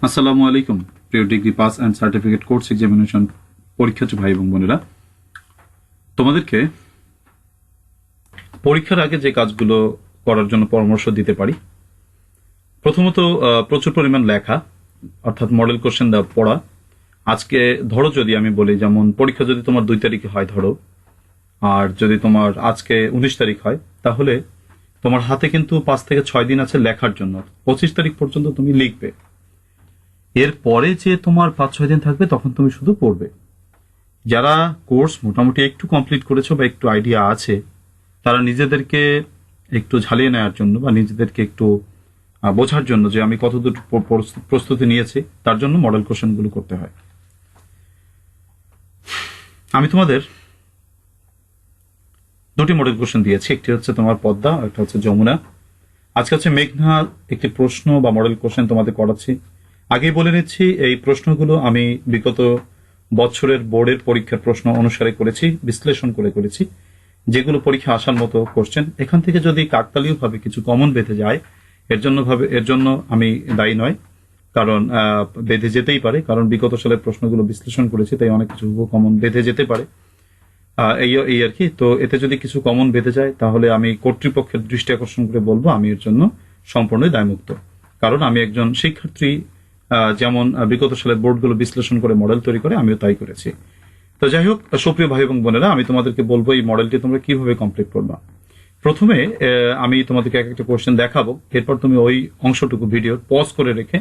আসসালামু আলাইকুম প্রিয় degree pass and certificate course examination পরীক্ষার্থী ভাই এবং বোনেরা, তোমাদেরকে পরীক্ষার আগে যে কাজগুলো করার জন্য পরামর্শ দিতে পারি। প্রথমত প্রচুর পরিমাণ লেখা, অর্থাৎ মডেল কোশ্চেন পড়া। আজকে ধরো যদি আমি বলি, যেমন পরীক্ষা যদি তোমার 2 তারিখে হয় ধরো, আর যদি তোমার আজকে 19 তারিখ হয়, তাহলে তোমার হাতে কিন্তু 5 থেকে 6 দিন আছে লেখার জন্য। 25 তারিখ পর্যন্ত তুমি লিখবে। এরপরে যে তোমার 5-6 দিন থাকবে তখন তুমি শুধু পড়বে। যারা কোর্স মোটামুটি একটু কমপ্লিট করেছো বা একটু আইডিয়া আছে, তারা নিজেদেরকে একটু ঝালিয়ে নেওয়ার জন্য বা নিজেদেরকে একটু বোঝার জন্য যে আমি কতদূর প্রস্তুতি নিয়েছি, তার জন্য মডেল কোশ্চেনগুলো করতে হয়। আমি তোমাদের 2টি মডেল কোশ্চেন দিয়েছি, একটি হচ্ছে তোমার পদ্মা, একটা হচ্ছে যমুনা। আজকে হচ্ছে মেঘনা একটি প্রশ্ন বা মডেল কোশ্চেন তোমাদের করাচ্ছি। আগেই বলে নিচ্ছি, এই প্রশ্নগুলো আমি বিগত বছরের বোর্ডের পরীক্ষার প্রশ্ন অনুসারে করেছি, বিশ্লেষণ করে করেছি, যেগুলো পরীক্ষা আসার মতো কোশ্চেন। এখান থেকে যদি কাকতালীয়ভাবে কিছু কমন বেঁধে যায়, এর জন্য আমি দায়ী নয়, কারণ বেঁধে যেতেই পারে, কারণ বিগত সালের প্রশ্নগুলো বিশ্লেষণ করেছি, তাই অনেক কিছু কমন বেঁধে যেতে পারে। এই আর কি। তো এতে যদি কিছু কমন বেঁধে যায়, তাহলে আমি কর্তৃপক্ষের দৃষ্টি আকর্ষণ করে বলবো আমি এর জন্য সম্পূর্ণই দায়মুক্ত, কারণ আমি একজন শিক্ষার্থী। যেমন বিগত সালের বোর্ডগুলো বিশ্লেষণ করে মডেল তৈরি করে, আমিও তাই করেছি। তো যাই হোক, সুপ্রিয় ভাই এবং বোনেরা, আমি তোমাদেরকে বলবো এই মডেলটি তোমরা কিভাবে কমপ্লিট করবা। প্রথমে আমি তোমাদেরকে একটা কোশ্চেন দেখাবো, এরপর তুমি ওই অংশটুকু ভিডিও পজ করে রেখে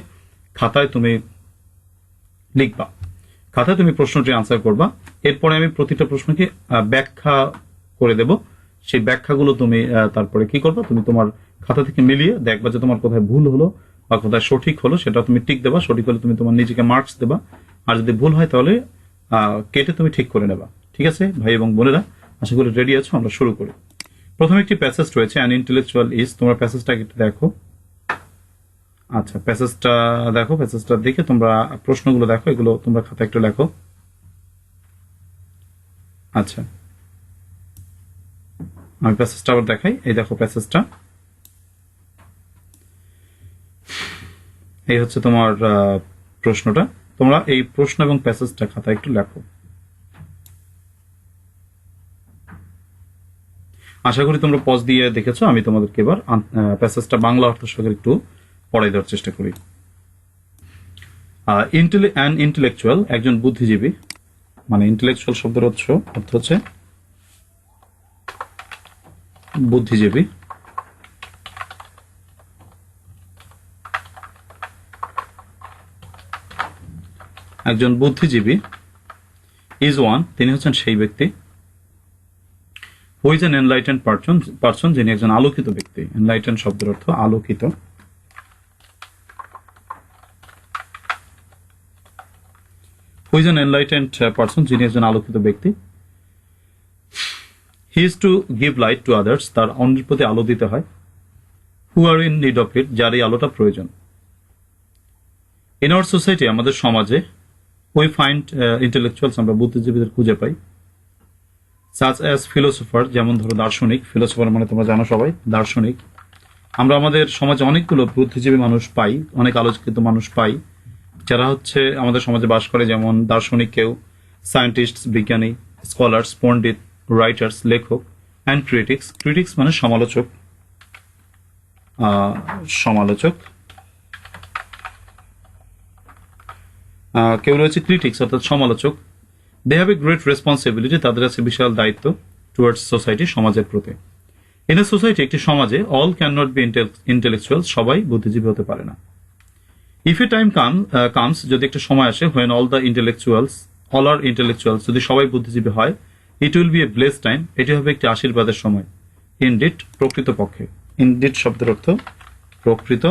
খাতায় তুমি লিখবা, খাতায় তুমি প্রশ্নটি আনসার করবা। এরপরে আমি প্রতিটা প্রশ্নকে ব্যাখ্যা করে দেব। সেই ব্যাখ্যাগুলো তুমি তারপরে কি করবা, তুমি তোমার খাতা থেকে মিলিয়ে দেখবা যে তোমার কোথায় ভুল হলো বা কোথায় সঠিক হলো, সেটা তুমি টিক দেবা। সঠিক হলে তুমি তোমার নিজেকে মার্কস দেবা, আর যদি ভুল হয় তাহলে কেটে তুমি ঠিক করে নেবা। ঠিক আছে ভাই এবং বোনেরা, আশা করি রেডি আছো, আমরা শুরু করি। প্রথমে একটি প্যাসেজ রয়েছে, অ্যান ইন্টেলেকচুয়াল ইজ। তোমরা প্যাসেজটা একটু দেখো। আচ্ছা, প্যাসেজটা দেখো। প্যাসেজটা দেখে তোমরা প্রশ্নগুলো দেখো, এগুলো তোমরা খাতা একটু লেখো। আচ্ছা, আমি প্যাসেজটা আবার দেখাই। এই দেখো প্যাসেজটা, এই হচ্ছে তোমার প্রশ্নটা। তোমরা এই প্রশ্ন এবং প্যাসেজটা খাতা একটু লেখো। আশা করি তোমরা পজ দিয়ে দেখেছো। আমি তোমাদেরকে এবার প্যাসেজটা বাংলা অর্থ সহকারে একটু পড়াই দেওয়ার চেষ্টা করি। অ্যান ইন্টেলেকচুয়াল, একজন বুদ্ধিজীবী, মানে ইন্টেলেকচুয়াল শব্দের অর্থ হচ্ছে বুদ্ধিজীবী। একজন বুদ্ধিজীবী ইজ ওয়ান, তিনি হচ্ছেন সেই ব্যক্তি, who is an enlightened person, যিনি একজন আলোকিত ব্যক্তি। এনলাইটেন্ড শব্দের অর্থ আলোকিত। হু ইজ অ্যান এনলাইটেন্ড পারসন, যিনি একজন আলোকিত ব্যক্তি। He is two give light to others, তার অন্যের প্রতি আলো দিতে হয়। হু আর ইন নিড অফ ইট, যার এই আলোটা প্রয়োজন। ইন আওয়ার সোসাইটি, আমাদের সমাজে, উই ফাইন্ড ইন্টেলেকচুয়ালস, আমরা বুদ্ধিজীবীদের খুঁজে পাই। সাচ অ্যাজ ফিলোসফার, যেমন ধরো দার্শনিক। ফিলোসফার মানে তোমরা জানো সবাই, দার্শনিক। আমরা আমাদের সমাজে অনেকগুলো বুদ্ধিজীবী মানুষ পাই, অনেক আলোচিত মানুষ পাই, যারা হচ্ছে আমাদের সমাজে বাস করে। যেমন দার্শনিক কেউ, সায়েন্টিস্ট, বিজ্ঞানী, স্কলার্স, পণ্ডিত, রাইটার্স, লেখক, অ্যান্ড ক্রিটিক্স। ক্রিটিক্স মানে সমালোচক। সমালোচক কেউ রয়েছে ক্রিটিক্স, অর্থাৎ সমালোচক। They have a great responsibility, তাদের আছে বিশাল দায়িত্ব, টুয়ার্ডস সোসাইটি, সমাজের প্রতি। ইন এ সোসাইটি, একটি সমাজে, all can not be intellectual, সবাই বুদ্ধিজীবী হতে পারে না। ইফ এ টাইম কামস, যদি একটা সময় আসে, হোয়েন অল আর ইন্টেলেকচুয়ালস, যদি সবাই বুদ্ধিজীবী হয়, it will B A bless time, এটি হবে একটি আশীর্বাদের সময়। ইনডিড, প্রকৃতপক্ষে। ইনডিড শব্দের অর্থ প্রকৃত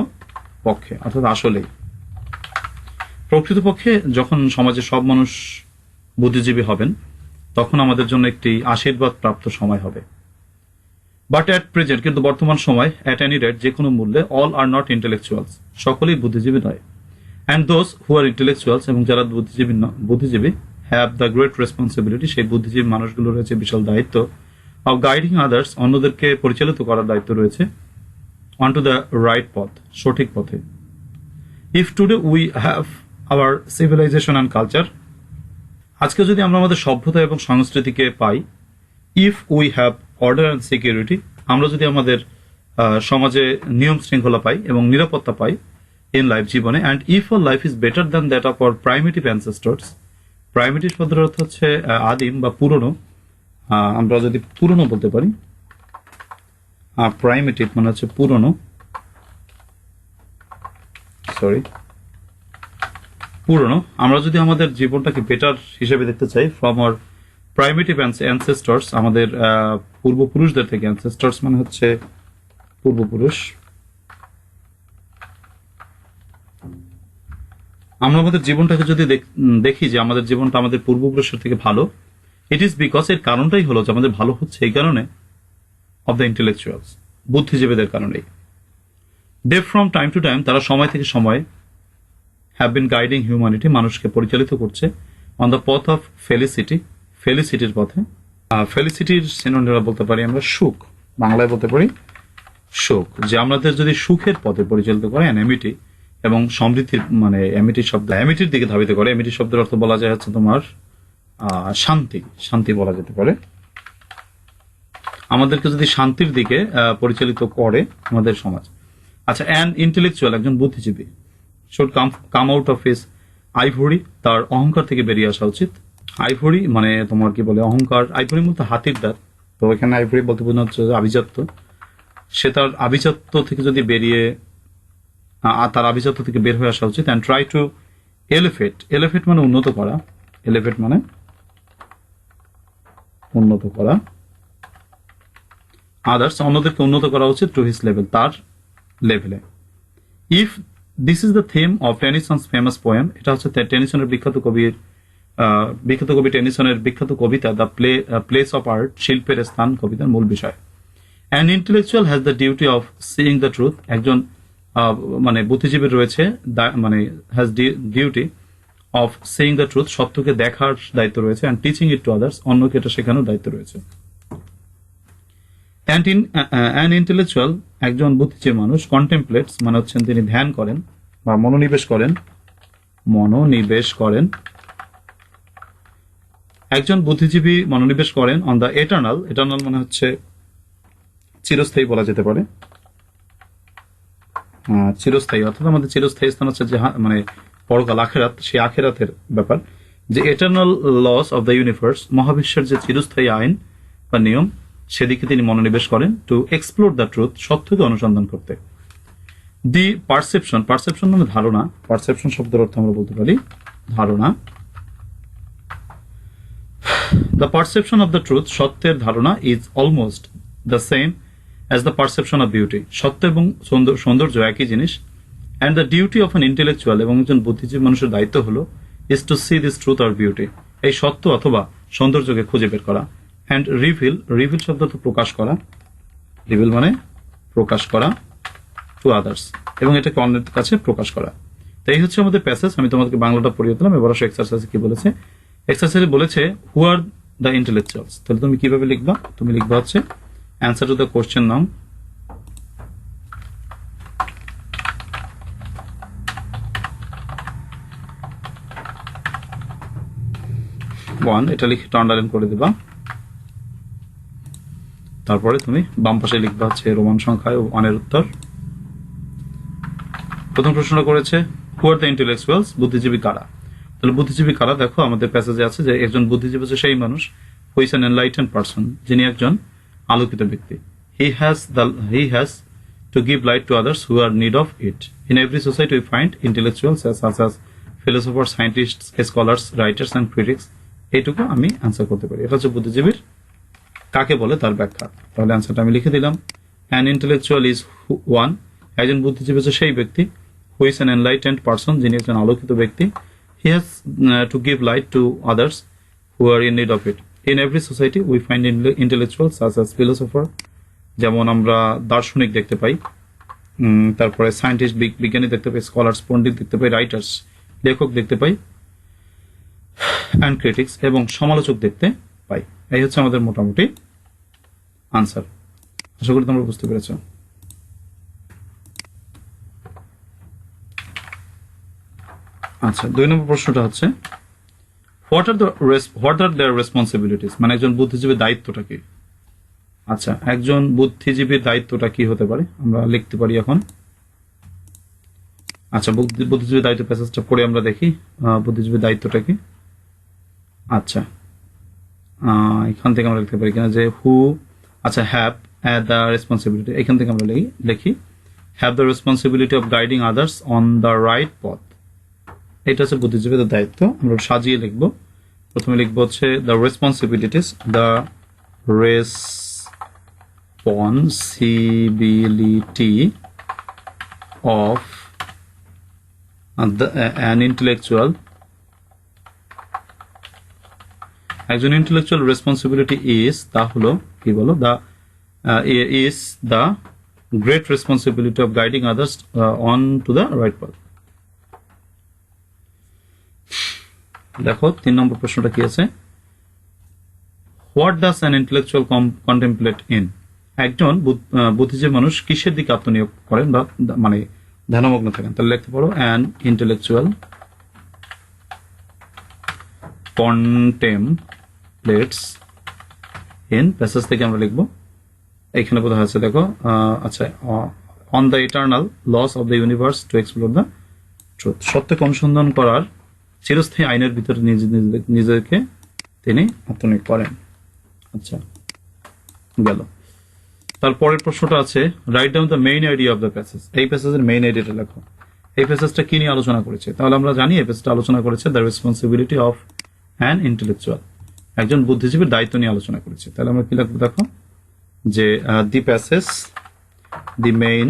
পক্ষে, অর্থাৎ আসলেই। প্রকৃতপক্ষে যখন সমাজে সব মানুষ বুদ্ধিজীবী হবেন, তখন আমাদের জন্য একটি আশীর্বাদ প্রাপ্ত সময় হবে। বাট অ্যাট প্রেজেন্ট, কিন্তু বর্তমান সময়, অ্যাট এনি রেট, যে কোনো মূল্যে, অল আর নট ইন্টেলেকচুয়ালস, সকলেই বুদ্ধিজীবী নয়। And those who are intellectuals, এবং যারা বুদ্ধিজীবী, হ্যাভ দ্য গ্রেট রেসপন্সিবিলিটি, সেই বুদ্ধিজীবী মানুষগুলো রয়েছে বিশাল দায়িত্ব, অফ গাইডিং আদার্স, অন্যদেরকে পরিচালিত করার দায়িত্ব রয়েছে, অন টু দ্য রাইট পথ, সঠিক পথে। If today we have our civilisation and culture, আজকে যদি আমরা আমাদের সভ্যতা এবং সংস্কৃতিকে পাই, if we have order and security, আমরা যদি আমাদের সমাজে নিয়ম শৃঙ্খলা পাই এবং নিরাপত্তা পাই ইন লাইফ জীবনে, and if our life is better than that of our primitive ancestors, primitive শব্দের অর্থ হচ্ছে আদিম বা পুরনো, আমরা যদি পুরনো বলতে পারি, প্রাইমেটিভ মানে হচ্ছে পুরনো, পুরনো, আমরা যদি আমাদের জীবনটাকে বেটার হিসেবে দেখতে চাই ফ্রম আওয়ার প্রাইমেটিভ অ্যানসেস্টর্স, আমাদের পূর্বপুরুষদের থেকে, অ্যানসেস্টর্স মানে হচ্ছে পূর্বপুরুষ, আমরা আমাদের জীবনটাকে যদি দেখি যে আমাদের জীবনটা আমাদের পূর্বপুরুষের থেকে ভালো, ইট ইজ বিকজ, এর কারণটাই হলো যে আমাদের ভালো হচ্ছে এই কারণে, অফ দ্য ইন্টেলেকচুয়ালস, বুদ্ধিজীবীদের কারণেই। They from time to time, তারা সময় থেকে সময়, হ্যাভ বিন গাইডিং হিউম্যানিটি, মানুষকে পরিচালিত করছে, অন দ্য পথ অফ ফেলিসিটি, ফেলিসিটির পথে। ফেলিসিটির সিনোনিমে বলতে পারি আমরা সুখ, বাংলায় বলতে পারি সুখ, যে আমাদের যদি সুখের পথে পরিচালিত করে, অ্যামিটি এবং সমৃদ্ধির, মানে অ্যামিটির শব্দ অ্যামিটির দিকে ধাবিত করে। অ্যামিটির শব্দের অর্থ বলা যায় হচ্ছে তোমার শান্তি, শান্তি বলা যেতে পারে। আমাদেরকে যদি শান্তির দিকে পরিচালিত করে আমাদের সমাজ। আচ্ছা, অ্যান ইন্টেলেকচুয়াল, একজন বুদ্ধিজীবী, should come out of his ivory, তার অহংকার থেকে বেরিয়ে আসা উচিত। আইভরি মানে তোমার কি বলে অহংকার, আইভরি বলতে হাতির দাঁত, তো এখানে আইভরি বলতে বোঝানো হচ্ছে আভিজাত্য, সে তার আভিজাত্য থেকে যদি বেরিয়ে, তার আভিজাত্য থেকে বের হয়ে আসা উচিত। And try to elevate, elevate মানে উন্নত করা, এলিভেট মানে উন্নত করা, আদার্স, অন্যদেরকে উন্নত করা উচিত, টু হিজ লেভেল, তার লেভেলে। If this is the theme of Tennyson's famous poem, এটা হচ্ছে টেনিসনের বিখ্যাত কবি টেনিসনের বিখ্যাত কবিতা, দ্য প্লেস অফ আর্ট, শিল্পের স্থান, কবিতার মূল বিষয়। An intellectual has the duty of seeing the truth, একজন মানে বুদ্ধিজীবীর রয়েছে মানে has duty of seeing the truth, সত্যকে দেখার দায়িত্ব রয়েছে, and teaching it to others, অন্যকে এটা শেখানোর দায়িত্ব রয়েছে। অ্যান ইন্টেলেকচুয়াল, একজন বুদ্ধিজীবী মানুষ, কন্টেম্পলেটস মানে হচ্ছেন তিনি ধ্যান করেন বা মনোনিবেশ করেন, একজন বুদ্ধিজীবী মনোনিবেশ করেন অন দ্য এটার্নাল, এটার্নাল মানে হচ্ছে চিরস্থায়ী বলা যেতে পারে, চিরস্থায়ী, অর্থাৎ আমাদের চিরস্থায়ী স্থান হচ্ছে যে মানে পরকাল, আখেরাত, সেই আখেরাতের ব্যাপার, যে eternal loss of the universe, মহাবিশ্বের যে চিরস্থায়ী আইন বা নিয়ম, সেদিকে তিনি মনোনিবেশ করেন। টু এক্সপ্লোর দ্য ট্রুথ, সত্যকে অনুসন্ধান করতে। দি পারসেপশন, পারসেপশন মানে ধারণা, পারসেপশন শব্দের অর্থ আমরা বলতে পারি ধারণা। The perception of the truth, সত্যের ধারণা, is almost the same as the perception of beauty, সত্য এবং সৌন্দর্য একই জিনিস। And the duty of an intellectual, এবং একজন বুদ্ধিজীবী মানুষের দায়িত্ব হলো, is to see this truth or beauty, এই সত্য অথবা সৌন্দর্যকে খুঁজে বের করা। অ্যান্ড রিভিল, রিভিল শব্দ তো প্রকাশ করা, রিভিল মানে প্রকাশ করা, টু আদার্স, এবং এটাকে অন্যের কাছে প্রকাশ করা। তো এই হচ্ছে আমাদের প্যাসেজ, আমি তোমাদেরকে বাংলাটা পড়িয়ে দিলাম। এবার আসো এক্সারসাইজে কি বলেছে। এক্সারসাইজে বলেছে হু আর দ্য ইন্টেলেকচুয়ালস, তাহলে তুমি কিভাবে লিখবা, তুমি লিখবা হচ্ছে answer to the question now. One, এটা লিখে আন্ডারলাইন করে দিবা। তারপরে তুমি বাম পাশে লিখবা হচ্ছে রোমান সংখ্যায় ওয়ানের উত্তর। প্রথম প্রশ্নটা করেছে হু আর দ্য ইন্টেলেকচুয়ালস, বুদ্ধিজীবী কারা। তাহলে বুদ্ধিজীবী কারা, দেখো আমাদের প্যাসেজে আছে যে একজন বুদ্ধিজীবী হচ্ছে সেই মানুষ, who is an enlightened person, যিনি একজন আলোকিত ব্যক্তি। He has to give light to others who are need of it. In every society we find intellectuals such as philosopher, scientist, scholars, writers and critics. এইটুকু আমি answer করতে পারি। এটা হচ্ছে বুদ্ধিজীবীর কাকে বলে তার ব্যাখ্যা। তাহলে অ্যান্সারটা আমি লিখে দিলাম। অ্যান ইন্টেলেকচুয়াল ইজ ওয়ান, একজন বুদ্ধিজীবী হচ্ছে সেই ব্যক্তি, who is an enlightened person, যিনি একজন আলোকিত ব্যক্তি। He has to give light to others who are in need of it. In every society we find intellectual such as philosopher, যেমন আমরা দার্শনিক দেখতে পাই, তারপরে সায়েন্টিস্ট, বিজ্ঞানী দেখতে পাই, স্কলার্স, পণ্ডিত দেখতে পাই, রাইটার্স, লেখক দেখতে পাই, অ্যান্ড ক্রিটিক্স, এবং সমালোচক দেখতে পাই। এই হচ্ছে আমাদের মোটামুটি আনসার। আশা করি তোমরা বুঝতে পেরেছ। আচ্ছা 2 নম্বর প্রশ্নটা হচ্ছে হোয়াট আর দেয়ার রেসপন্সিবিলিটিস, মানে একজন বুদ্ধিজীবীর দায়িত্বটা কি? আচ্ছা, একজন বুদ্ধিজীবীর দায়িত্বটা কি হতে পারে আমরা লিখতে পারি এখন। আচ্ছা, বুদ্ধিজীবীর দায়িত্ব প্যাসেজটা পড়ে আমরা দেখি বুদ্ধিজীবীর দায়িত্বটা কি। আচ্ছা, এখান থেকে আমরা লিখতে পারি কিনা যে হু, আচ্ছা হ্যাভ দ্য রেসপন্সিবিলিটি, এখান থেকে আমরা লিখি have the responsibility of guiding others on the right পথ। এটা হচ্ছে বুদ্ধিজীবীদের দায়িত্ব। আমরা সাজিয়ে লিখব। প্রথমে লিখবো হচ্ছে the responsibilities, the responsibility of an intellectual, একজন ইন্টেলেকচুয়াল রেসপন্সিবিলিটি ইজ, তা হলো কি বলো, the is the great responsibility of guiding others on to the right path. দেখো 3 নম্বর প্রশ্নটা কি আছে, what does an intellectual contemplate in, একজন বুদ্ধিজীবী মানুষ কিসের দিকে আত্মনিয়োগ করেন বা মানে ধ্যানমগ্ন থাকেন। তাহলে লিখতে পারো an intellectual contemplates in, passage থেকে আমরা লিখবো, এখানে বোধ আছে দেখো, আচ্ছা, on the eternal loss of the universe to explore the truth, সত্যকে অনুসন্ধান করার চিরস্থায়ী আইনের ভিতরে নিজেকে তিনি আত্মনিয়োগ করেন। আচ্ছা, গেল। তারপরের প্রশ্নটা আছে write down the main idea of the passage, এই প্যাসেজের মেইন আইডিয়াটা লেখো। এই প্যাসেজটা কি নিয়ে আলোচনা করেছে? তাহলে আমরা জানি এই প্যাসেজটা আলোচনা করেছে the responsibility of an intellectual, একজন বুদ্ধিজীবীর দায়িত্ব নিয়ে আলোচনা করেছে। তাহলে আমরা কি লিখবো দেখো, যে the passage, the main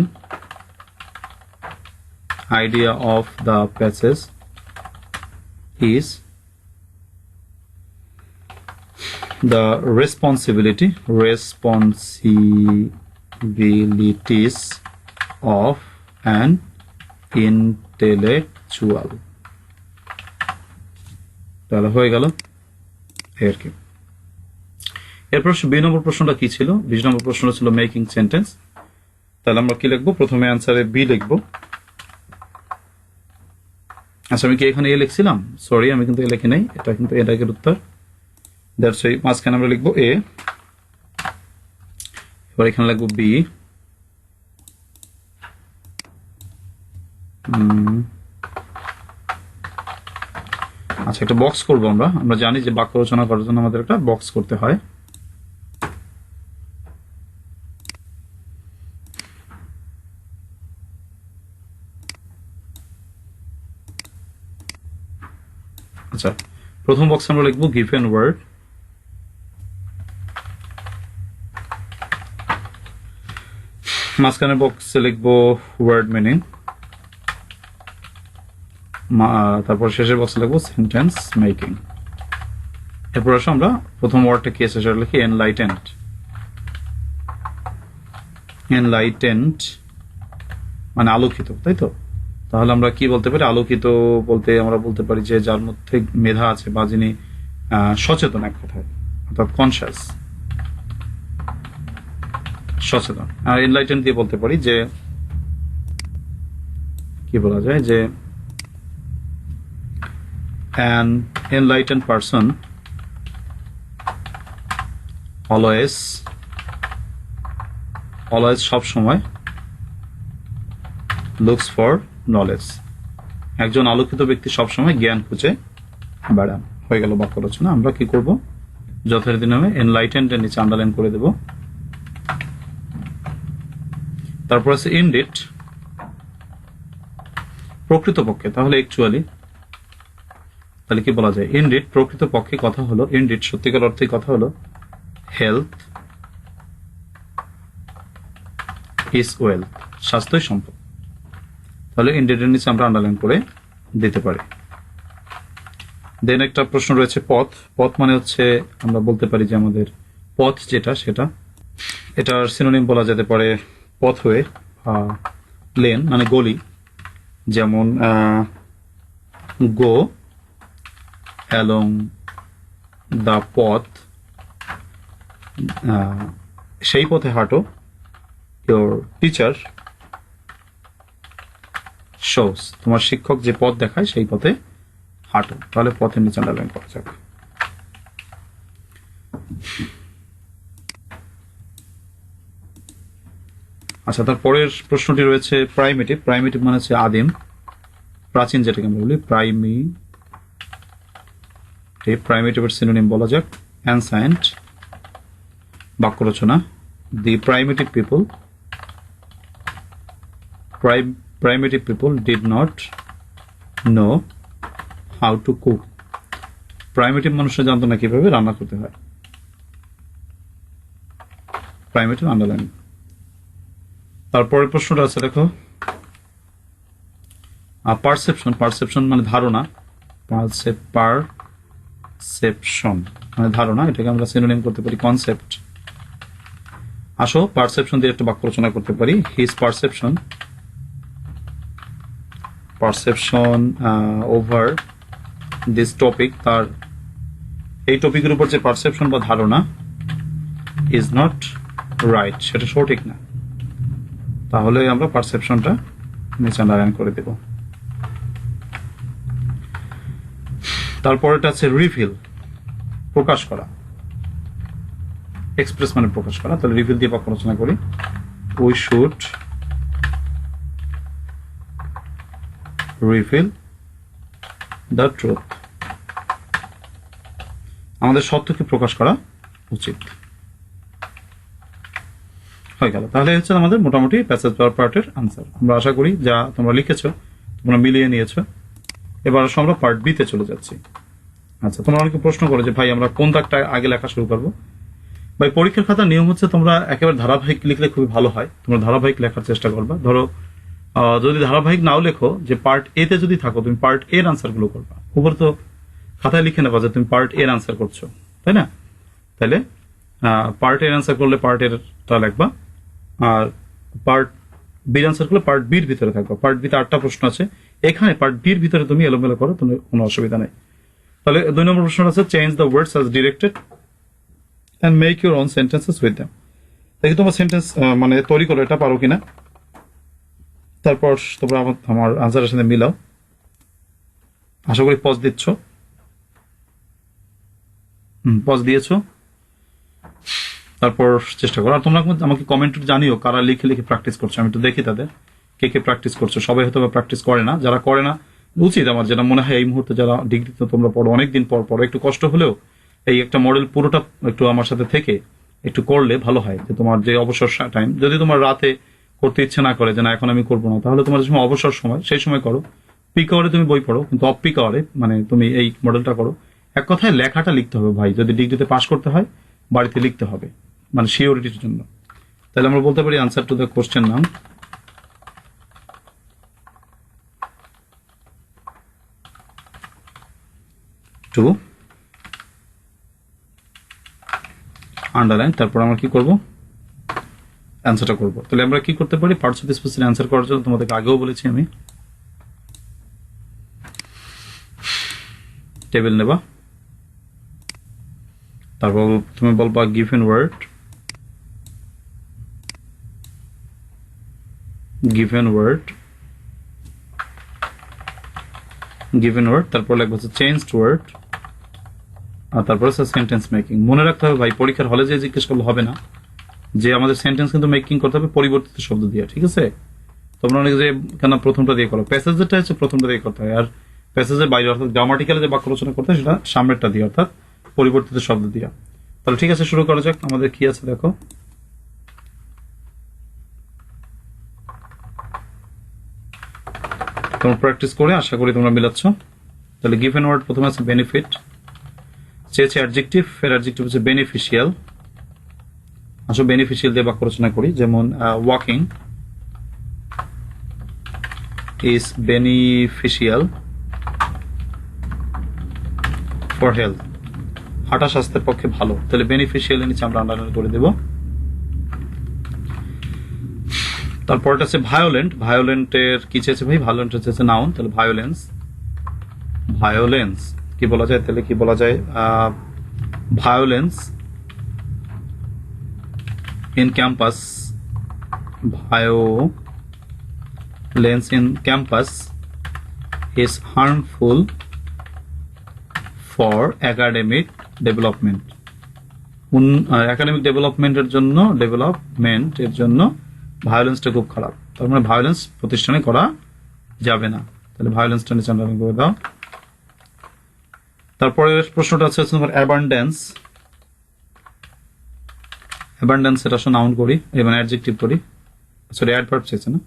idea of the passage is the responsibilities of an intellectual, তাহলে হয়ে গেল এর কি। এরপর 20 নম্বর প্রশ্নটা কি ছিল? 20 নম্বর প্রশ্নটা ছিল মেকিং সেন্টেন্স। তাহলে আমরা কি লিখবো? প্রথমে অ্যান্সারে বি লিখবো। আচ্ছা, আমি কি এখানে এ লিখছিলাম? সরি, আমি কিন্তু এ লিখি নাই, এটা কিন্তু এর আগের উত্তর। দ্যাটস ওয়াই মাঝখানে আমরা লিখবো এ, এবার এখানে লিখবো বি, আচ্ছা একটা বক্স করবো আমরা জানি যে বাক্য রচনা করার জন্য আমাদের একটা বক্স করতে হয়। আচ্ছা, প্রথম বক্সে আমরা লিখবো গিভেন ওয়ার্ড, মাঝখানের বক্সে লিখবো ওয়ার্ড মিনিং, তারপর শেষের বক্সে লিখবো সেন্টেন্স মেকিং। এরপর আসো আমরা প্রথম ওয়ার্ডটা কি আছে সেটা লিখি এনলাইটেন্ড। এনলাইটেন্ড মানে আলোকিত, তাই তো? তাহলে আমরা কি বলতে পারি? আলোকিত বলতে আমরা বলতে পারি যে যার মধ্যে মেধা আছে বা যিনি সচেতন, এক কথায়, অর্থাৎ কনসিয়াস, সচেতন। আর এনলাইটেন্ড দিয়ে বলতে পারি যে কি বলা যায়, যে an enlightened person always সব সময় looks for knowledge, একজন আলোকিত ব্যক্তি সব সময় জ্ঞান খুঁজে বেড়ান। হয়ে গেল বাক্য রচনা। আমরা কি করব? যথারীতি নামে এনলাইটেন্ড এর নিচে আন্ডারলাইন করে দেব। তারপর আছে ইনডিড, প্রকৃতপক্ষে, তাহলে অ্যাকচুয়ালি, তাহলে কি বলা যায়? ইনডিড প্রকৃতপক্ষে কথা হলো, ইনডিড সত্যিকার অর্থে কথা হলো হেলথ ইজ ওয়েলথ, স্বাস্থ্যই সম্পদ। তাহলে ইনডিড এর নিচে আমরা আন্ডারলাইন করে দিতে পারি। দেন একটা প্রশ্ন রয়েছে পথ। পথ মানে হচ্ছে আমরা বলতে পারি যে আমাদের পথ যেটা, সেটা, এটার সিনোনিম বলা যেতে পারে পথওয়ে, লেন মানে গলি, যেমন গো along the path, সেই পথে হাঁটো, your teacher shows তোমার শিক্ষক যে পথ দেখায় সেই পথে হাঁটো। তাহলে পথের নিচে আন্ডারলাইন করা যাক। আচ্ছা, তারপরের প্রশ্নটি রয়েছে প্রাইমেটিভ। প্রাইমেটিভ মানে হচ্ছে আদিম, প্রাচীন, যেটাকে আমরা বলি প্রাইমেটিভের সিনোনিম বলা যাক অ্যানসায়েন্ট। বাক্য রচনা, the primitive people did not know how to cook. Primitive মানুষরা জানতো না কিভাবে রান্না করতে হয়। Primitive underline. তারপরের প্রশ্নটা আছে দেখো, পারসেপশন মানে ধারণা। পারসেপশন মানে ধারণা, এটাকে আমরা সিনোনিম করতে পারি কনসেপ্ট। আসো পারসেপশন দিয়ে একটা বাক্য রচনা করতে পারি। His perception over this topic, তার এই টপিকের উপর যে পারসেপশন বা ধারণা ইজ নট রাইট, সেটা সঠিক না। তাহলে আমরা পারসেপশনটা নিচে আন্ডারলাইন করে দেব। তারপরেটা আছে রিভিল, প্রকাশ করা। এক্সপ্রেস মানে প্রকাশ করা, তাহলে রিভিল দিয়ে বাক্য রচনা করি। We should reveal the truth, আমাদের সত্যকে প্রকাশ করা উচিত। হয়ে গেল। তাহলে হচ্ছে আমাদের মোটামুটি প্যাসেজ পার্টের আনসার। আমরা আশা করি যা তোমরা লিখেছো তোমরা মিলিয়ে নিয়েছো। এবার আমরা পার্ট বি তে চলে যাচ্ছি। আচ্ছা, তোমরা অনেকে প্রশ্ন করো যে ভাই আমরা কোন দাগটা আগে লেখা শুরু করবো। ভাই, পরীক্ষার খাতার নিয়ম হচ্ছে তোমরা একেবারে ধারাবাহিক লিখলে খুবই ভালো হয়। তোমরা ধারাবাহিক লেখার চেষ্টা করবা। ধরো যদি ধারাবাহিক নাও লেখো, যে পার্ট এ তে যদি থাকো তুমি পার্ট এর আনসার গুলো করবা। উপর তো খাতায় লিখে নেবা যে তুমি পার্ট এর আনসার করছো, তাই না? তাহলে পার্ট এর আনসার করলে পার্ট এরটা লিখবা, আর পার্ট বির আনসার করলে পার্ট বির ভিতরে থাকবা। পার্ট বিতে 8টা প্রশ্ন আছে, এখানে পার্ট বির ভিতরে তুমি এলোমেলো করো, তুমি কোনো অসুবিধা নেই। তাহলে 2 নম্বর প্রশ্ন আছে change the words as directed and make your own sentences with them. দেখি তোমার সেন্টেন্স মানে তৈরি করো, এটা পারো কিনা। তারপর তোমরা আমার আনসারের সাথে মিলাও। আশা করি পজ দিচ্ছ। পজ দিয়েছো। তারপর চেষ্টা করো। আর তোমরা আমাকে কমেন্টে জানিও কারা লিখে লিখে প্র্যাকটিস করছো, আমি একটু দেখি তাদের কে কে প্র্যাকটিস করছো। সবাই হয়তো প্র্যাকটিস করে না, যারা করে না উচিত আমার যেটা মনে হয় এই মুহূর্তে যারা ডিগ্রিতে তোমরা পড়ো অনেকদিন পর পর একটু কষ্ট হলেও এই একটা মডেল পুরোটা একটু আমার সাথে থেকে একটু করলে ভালো হয়। যে তোমার যে অবসর টাইম, যদি তোমার রাতে করতে ইচ্ছে না করে যে না এখন আমি করবো না, তাহলে তোমার যে সময় অবসর সময় সেই সময় করো। পিক আওয়ারে তুমি বই পড়ো, কিন্তু অফ পিক আওয়ারে মানে তুমি এই মডেলটা করো। এক কথায় লেখাটা লিখতে হবে ভাই, যদি ডিগ্রিতে পাস করতে হয় বাড়িতে লিখতে হবে, মানে সিওরিটির জন্য। তাহলে আমরা বলতে পারি আনসার টু দ্য কোশ্চেন নাম টু আন্ডারলাইন। তারপর আমরা কি করব, অ্যান্সারটা করব। তাহলে আমরা কি করতে পারি, পার্টস অফ স্পিচের অ্যান্সার করার জন্য তোমাদেরকে আগেও বলেছি আমি, টেবিল নেবা। তারপর তুমি বলবা গিভেন ওয়ার্ড, তারপর লিখবো হচ্ছে চেঞ্জড ওয়ার্ড, আর তারপর হচ্ছে সেন্টেন্স মেকিং। মনে রাখতে হবে ভাই, পরীক্ষার হলে যে জিজ্ঞেস করলে হবে না, যে আমাদের সেন্টেন্স কিন্তু মেকিং করতে হবে পরিবর্তিত শব্দ দিয়ে, ঠিক আছে? তোমরা অনেকে যে কেন প্রথমটা দিয়ে করো, প্যাসেজটা হচ্ছে প্রথমটা দিয়ে করতে হয়, আর প্যাসেজের বাইরে অর্থাৎ গ্রামাটিক্যালে যে বাক্য রচনা করতে হয় সেটা সামনেরটা দিয়ে, অর্থাৎ পরিবর্তিত শব্দ দিয়া। তাহলে ঠিক আছে, শুরু করা যাক। আমাদের কি আছে দেখো, তোমরা প্র্যাকটিস করে আশা করি তোমরা মিলাচ্ছ। তাহলে গিভেন ওয়ার্ড প্রথমে আছে বেনিফিট, চেয়েছে অ্যাডজেক্টিভ, এর অ্যাডজেক্টিভ হচ্ছে বেনিফিশিয়াল। আসলে বেনিফিশিয়াল দিয়ে বাক্য রচনা করি, যেমন walking is beneficial for health, হাঁটা স্বাস্থ্যের পক্ষে ভালো। তাহলে বেনিফিশিয়াল নিচে আমরা আন্ডারলাইন করে দেব। তারপরটা আছে ভায়োলেন্ট। ভায়োলেন্টের কি চেয়েছে ভাই, ভায়োলেন্ট হচ্ছে নাউন, তাহলে ভায়োলেন্স কি বলা যায়, তাহলে কি বলা যায়, violence in campus, lens in campus is harmful for academic development. Academic ডেভেলপমেন্টের জন্য ভায়োলেন্সটা খুব খারাপ, তার মানে ভায়োলেন্স প্রতিষ্ঠানে করা যাবে না। তাহলে ভায়োলেন্সটা নিচে আন্ডারলাইন করে দাও। তারপরে প্রশ্নটা আছে তোমার অ্যাবান্ডেন্স। অ্যাবান্ডেন্স এটা আসলে নাউন করি, এবার অ্যাডজেক্টিভ করি, সরি অ্যাডভার্ব চাইছে না,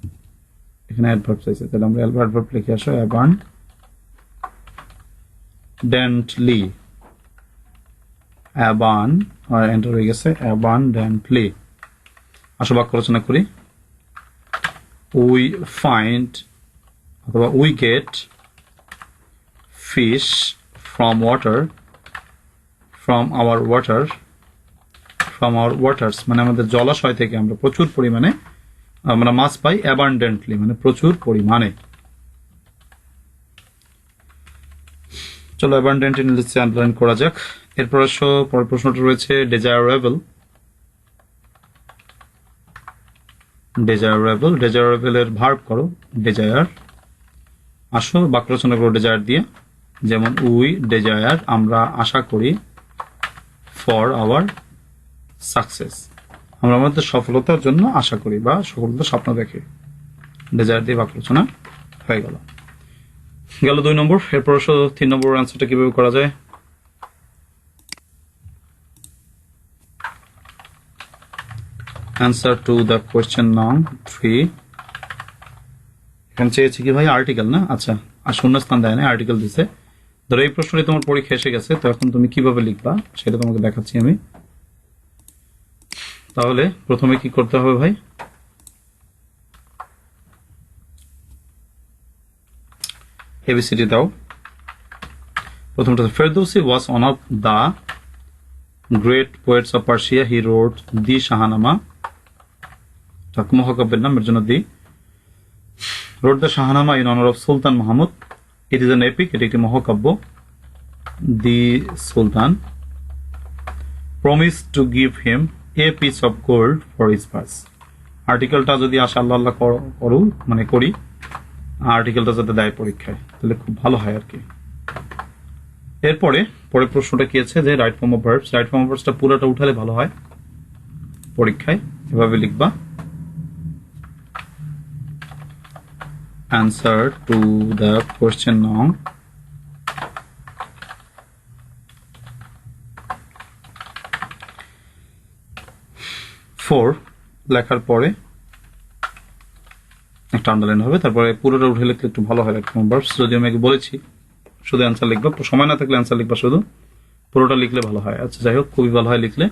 এখানে অ্যাডভার্ব চাইছে, তাহলে আমরা অ্যাডভার্ব লিখে আসো অ্যাবান্ডেন্টলি। এন্টার হয়ে গেছে অ্যাবান্ডেন্টলি। আসো বাক্য রচনা করি। উই ফাইন্ড অথবা we get fish from our waters, মানে আমাদের জলাশয় থেকে আমরা প্রচুর পরিমাণে আমরা মাছ পাই, অ্যাবান্ডেন্টলি মানে প্রচুর পরিমাণে। চলো অ্যাবান্ডেন্টলি নিচে আন্ডারলাইন করা যাক। এরপর পরের প্রশ্নটা রয়েছে ডেজায়ারেবল। ডেজায়ারেবল এর ভার্ব করো ডেজায়ার। আসো বাক্য রচনা করো ডেজায়ার দিয়ে, যেমন উই ডেজায়ার আমরা আশা করি, ফর আওয়ার সাকসেস আমরা আমাদের সফলতার জন্য আশা করি বা সফলতার স্বপ্ন দেখি। ডেজায়ার দিয়ে বাক্য রচনা হয়ে গেল 2 নম্বর। এরপর 3 নম্বর আনসারটা কিভাবে করা যায়। আনসার টু দ্য কোয়েশ্চেন নং 3। এখানে চেয়েছি কি ভাই আর্টিকেল না, আচ্ছা আর শূন্যস্থান দেয় না, আর্টিকেল দিছে। ধরো এই প্রশ্নটি তোমার পরীক্ষা এসে গেছে, তো এখন তুমি কিভাবে লিখবা সেটা তোমাকে দেখাচ্ছি আমি। তাহলে প্রথমে কি করতে হবে ভাই, এবিসিডি দাও। প্রথমটা Ferdowsi was one of the great poets of Persia, he wrote the Shahnameh, মহাকাব্যের নাম, এর জন্য the. Wrote the Shahnameh in honour of sultan Mahmud, it is an epic, এটি একটি মহাকাব্য। The sultan promise to give him a piece of gold for his purse. আর্টিকেলটা যদি আসে আল্লাহ আল্লাহ করু মানে করি, আর্টিকেলটা যাতে দেয় পরীক্ষায় তাহলে খুব ভালো হয় আর কি। এরপরে পরের প্রশ্নটা কি আছে যে right form of verbs. Right form of ভার্বসটা পুরোটা উঠালে ভালো হয় পরীক্ষায়, এভাবে লিখবা। Answer to the question now. 4 লেখার পরে একটা আন্ডারলাইন হবে, তারপরে পুরোটা উঠে লিখলে একটু ভালো হয়। যদি আমি বলেছি শুধু অ্যান্সার লিখবা, সময় না থাকলে অ্যান্সার লিখবা, শুধু পুরোটা লিখলে ভালো হয়। আচ্ছা যাই হোক, খুবই ভালো হয় লিখলে।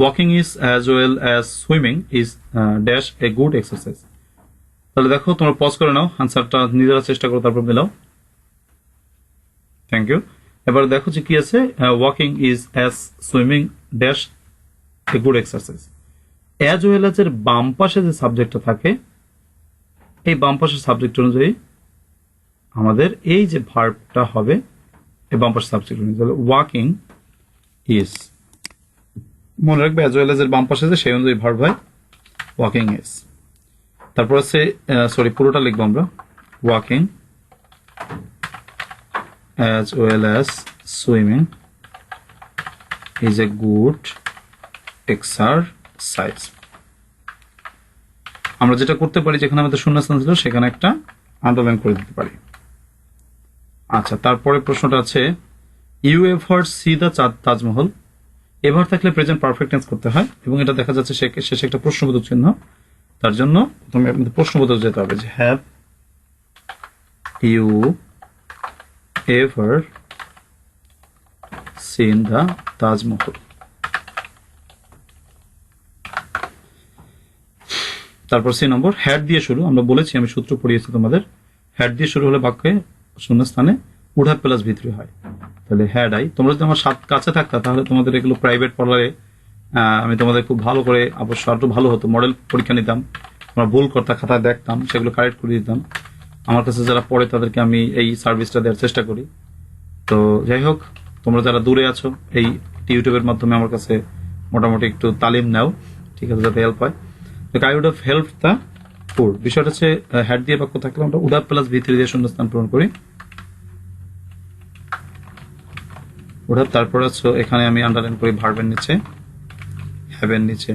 Walking is as well as swimming is dash a good exercise. তাহলে দেখো তোমরা পজ করে নাও, আনসারটা নিজেরা চেষ্টা করো, তারপর মিলাও। Thank you. এবার দেখো যে কি আছে, walking is as swimming dash a good exercise. As well এর বাম পাশে যে সাবজেক্টটা থাকে, এই বাম পাশের সাবজেক্ট অনুযায়ী আমাদের এই যে ভার্বটা হবে এই বাম পাশের সাবজেক্ট অনুযায়ী ওয়াকিং ইজ, মনে রাখবে অ্যাজ ওয়েল এর বাম পাশে যে সেই অনুযায়ী ভার্ব হয় ওয়াকিং ইজ। তারপর আছে সরি পুরোটা লিখবো আমরা, walking as well as swimming is a good exercise. আমরা যেটা করতে পারি, যেখানে আমাদের শূন্যস্থান ছিল সেখানে একটা আন্ডারলাইন করে দিতে পারি। আচ্ছা তারপরে প্রশ্নটা আছে you ever see the Taj Mahal. Ever থাকলে প্রেজেন্ট পারফেক্ট টেন্স করতে হয় এবং এটা দেখা যাচ্ছে শেষে একটা প্রশ্নবোধক চিহ্ন, তার জন্য প্রথমে আপনাদের প্রশ্নবোধক যেতে হবে যে have you ever seen the Taj Mahal. তারপর সি নম্বর হ্যাড দিয়ে শুরু, আমরা বলেছি আমি সূত্র পড়িয়েছি তোমাদের, হ্যাড দিয়ে শুরু হলে বাক্যে শূন্যস্থানে উঠা প্লাস ভিতরে হয়, তাহলে হ্যাড আই। তোমরা যদি আমার সাথে কাছে থাকতা তাহলে তোমাদের এগুলো প্রাইভেট পড়ালে আমি তোমাদের খুব ভালো করে অবশ্য আরো ভালো হতো, মডেল পরীক্ষা নিতাম, আমরা ভুল করতাম, খাতায় দেখতাম, সেগুলো কারেক্ট করে দিতাম। আমার কাছে যারা পড়ে তাদেরকে আমি এই সার্ভিসটা দেওয়ার চেষ্টা করি। তো যাই হোক, তোমরা যারা দূরে আছো এই ইউটিউবের মাধ্যমে আমার কাছে মোটামুটি একটু তালিম নাও, ঠিক আছে, যাতে হেল্প হয়। I would have helped the পুর। বিষয়টা হচ্ছে হ্যাড দিয়ে বাক্য থাকলে আমরা উড হ্যাভ প্লাস V3 দিয়ে শূন্যস্থান পূরণ করি। উড হ্যাভ, তারপর হচ্ছে এখানে আমি আন্ডারলাইন করি ভার্বের নিচে, হ্যাভের নিচে।